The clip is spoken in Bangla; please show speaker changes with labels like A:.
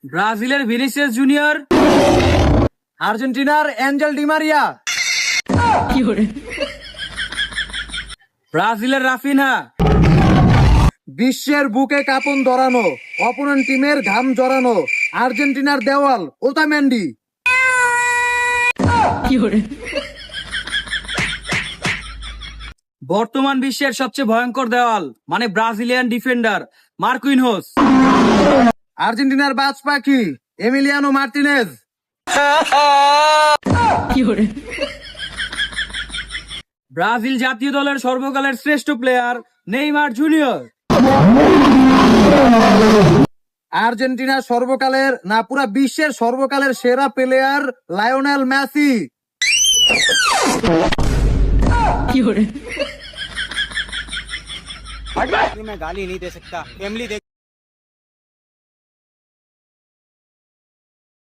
A: ব্রাজিলের ভিনিসিয়াস জুনিয়র, আর্জেন্টিনার অ্যাঞ্জেল ডিমারিয়া, ব্রাজিলের রাফিনহা, বিশ্বের বুকে কাঁপন ধরানো, অপোনেন্ট টিমের ঘাম জড়ানো আর্জেন্টিনার দেওয়াল ওতামেন্ডি। বর্তমান বিশ্বের সবচেয়ে ভয়ঙ্কর দেওয়াল মানে ব্রাজিলিয়ান ডিফেন্ডার মার্কুইনহোস। আর্জেন্টিনার বাজ পাখি এমিলিয়ানো মার্টিনেজ। ব্রাজিল জাতীয় দলের সর্বকালের শ্রেষ্ঠ প্লেয়ার নেইমার জুনিয়র। আর্জেন্টিনা সর্বকালের না পুরা বিশ্বের সর্বকালের সেরা প্লেয়ার লায়নেল মেসি।
B: मैं गाली नहीं दे सकता फैमिली देख